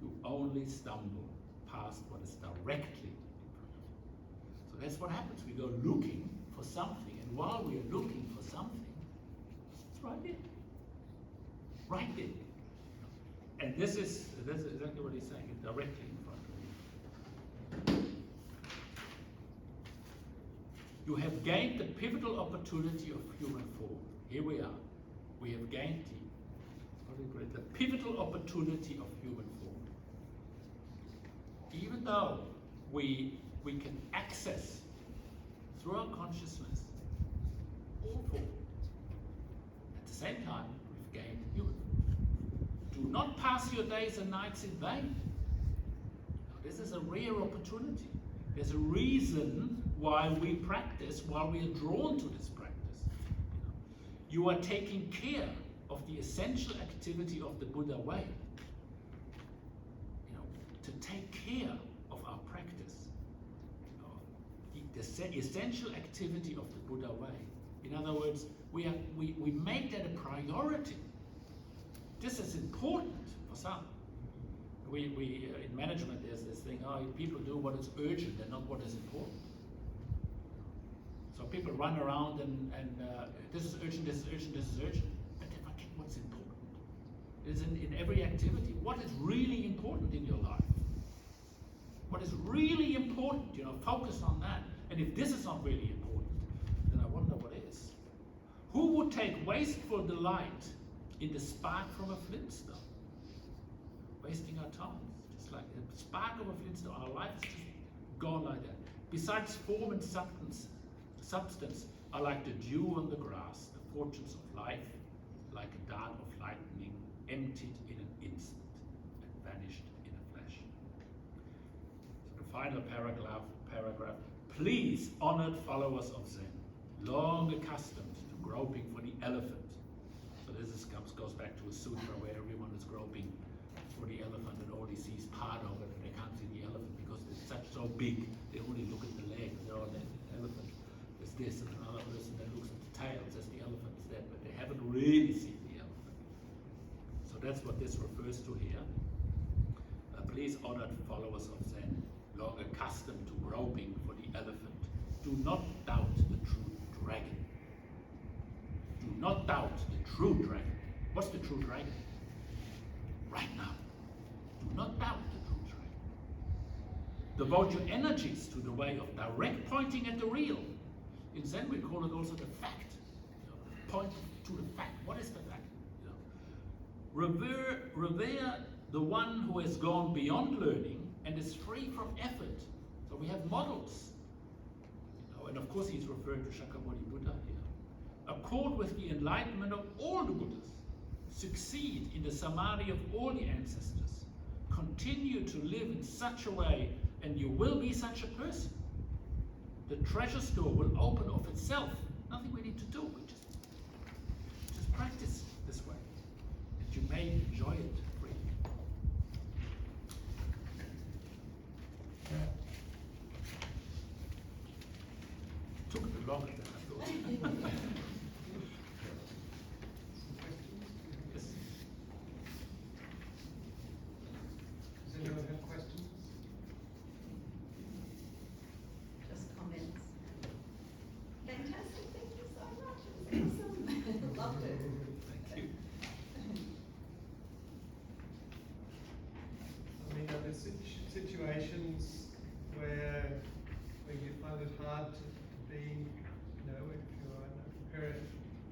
you only stumble past what is directly in front of you. So that's what happens. We go looking for something, and while we are looking for something, it's right there. Right there. And this is exactly what he's saying, it's directly in front of you. You have gained the pivotal opportunity of human form. Here we are. We have gained the pivotal opportunity of human form. Even though we can access through our consciousness all form, at the same time we've gained human. Do not pass your days and nights in vain. Now, this is a rare opportunity. There's a reason why we practice, why we are drawn to this practice. You are taking care of the essential activity of the Buddha way. To take care of our practice. The essential activity of the Buddha way. In other words, we make that a priority. This is important for some. We in management, there's this thing, people do what is urgent and not what is important. So people run around and this is urgent, this is urgent, this is urgent, but they forget what's important. It is in every activity. What is really important in your life? What is really important, focus on that. And if this is not really important, then I wonder what is. Who would take wasteful delight in the spark from a flintstone? Wasting our time, just like a spark of a flintstone. Our life is just gone like that. Besides form and substance are like the dew on the grass, the fortunes of life, like a dart of lightning, emptied in an instant and vanished in a flash. So the final paragraph. Please, honored followers of Zen, long accustomed to groping for the elephant. So this goes back to a sutra where everyone is groping for the elephant and only sees part of it, and they can't see the elephant because it's so big. They only look at the leg. They're the elephant. There's this, and another person that looks at the tail, says the elephant is there, but they haven't really seen the elephant. So that's what this refers to here. Please, honored followers of Zen, long accustomed to groping for the elephant, do not doubt the true dragon. Do not doubt the true dragon. What's the true dragon? Right now. Do not doubt the true dragon. Devote your energies to the way of direct pointing at the real. In Zen we call it also the fact. Point to the fact. What is the fact? Revere the one who has gone beyond learning and is free from effort. So we have models. And of course he's referring to Shakyamuni Buddha here. Accord with the enlightenment of all the Buddhas. Succeed in the samadhi of all the ancestors. Continue to live in such a way and you will be such a person. The treasure store will open of itself. Nothing we need to do. We just practice this way. And you may enjoy it freely. Took a bit longer than I thought. Yes. Does anyone have questions? Just comments. Fantastic, thank you so much. It was awesome. Loved it. Thank you. I mean, are there situations where you find it hard to be, if you're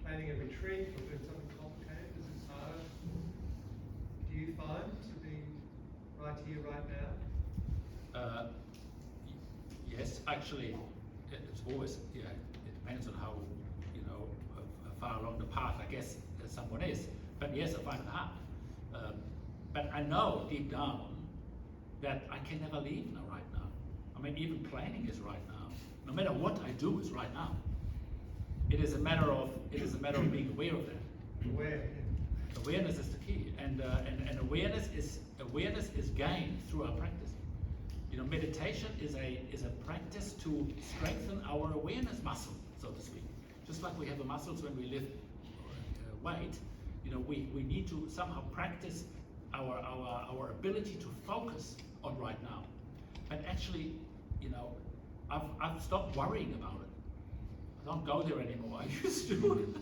planning a retreat or doing something complicated, is it hard? Do you find to be right here, right now? Yes, actually, it's always, it depends on how, far along the path, I guess, someone is. But yes, I find it hard. But I know deep down that I can never leave now, right now. I mean, even planning is right now. No matter what I do is right now. It is a matter of being aware of that. Aware. Awareness is the key, and awareness is gained through our practice. Meditation is a practice to strengthen our awareness muscle, so to speak. Just like we have the muscles when we lift weight, we need to somehow practice our ability to focus on right now. But actually, I've stopped worrying about it. I don't go there anymore. I used to.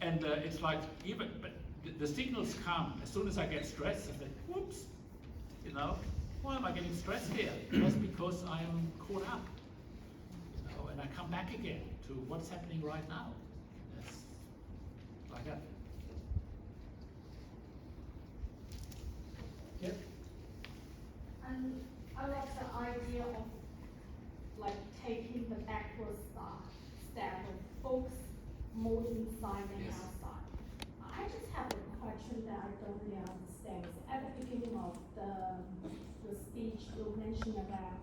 And it's like, but the signals come. As soon as I get stressed, I think, whoops, why am I getting stressed here? That's because I am caught up. And I come back again to what's happening right now. That's like that. Yep. And I like the idea of taking the backward step and focus more inside than Yes. outside. I just have a question that I don't really understand. At the beginning of the speech, you mentioned about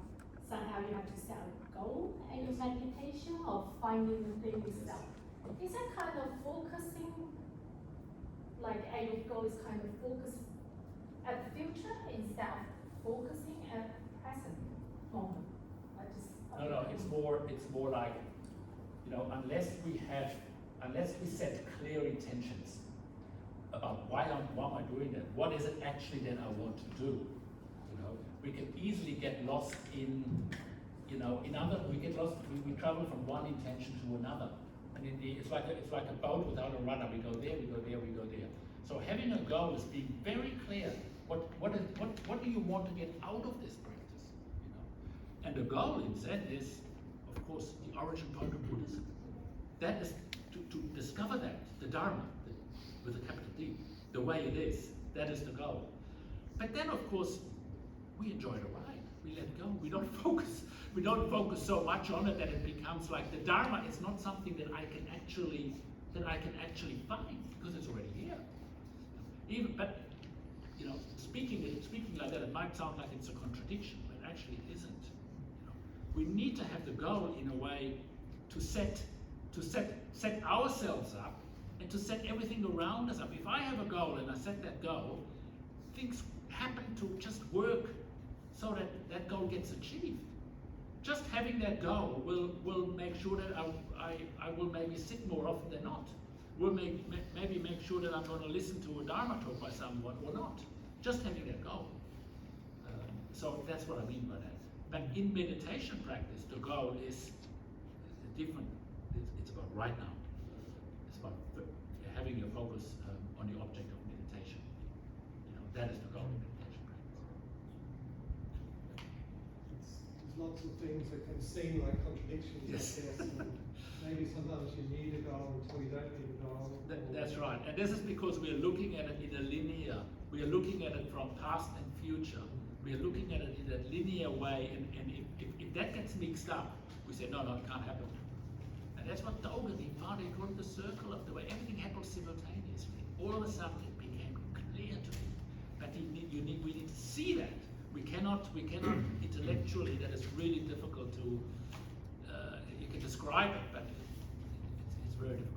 somehow you have to set a goal in your meditation of finding the thing itself. Is that kind of focusing, your goal is kind of focus at the future instead of focusing at the present moment? No, it's more like, unless we set clear intentions about why am I doing that? What is it actually that I want to do? We can easily get lost in we travel from one intention to another. And it's like a boat without a rudder. We go there, we go there, we go there. So having a goal is being very clear. What do you want to get out of this practice? And the goal in Zen is of course, the origin point of Buddhism. That is to discover that, the Dharma, with a capital D, the way it is, that is the goal. But then, of course, we enjoy the ride. We let go. We don't focus. We don't focus so much on it that it becomes like the Dharma is not something that I can actually find because it's already here. But you know, speaking like that, it might sound like it's a contradiction, but actually it isn't. You know, we need to have the goal in a way to set ourselves up and to set everything around us up. If I have a goal and I set that goal, things happen to just work so that that goal gets achieved. Just having that goal will make sure that I will maybe sit more often than not. Will maybe make sure that I'm going to listen to a Dharma talk by someone or not. Just having that goal. So that's what I mean by that. But in meditation practice, the goal is different. It's about right now. It's about having your focus on the object of meditation. You know, that is the goal of meditation practice. There's lots of things that can seem like contradictions. Yes. I guess. And maybe sometimes you need a goal until you don't need a goal. That's right. And this is because we are looking at it in a linear, we are looking at it from past and future. We are looking at it in a linear way, and if that gets mixed up, we say, no, it can't happen. And that's what Dogen, he found, he called the circle of the way. Everything happens simultaneously. All of a sudden it became clear to him. But we need to see that. We cannot intellectually, that is really difficult to, you can describe it, but it's very difficult.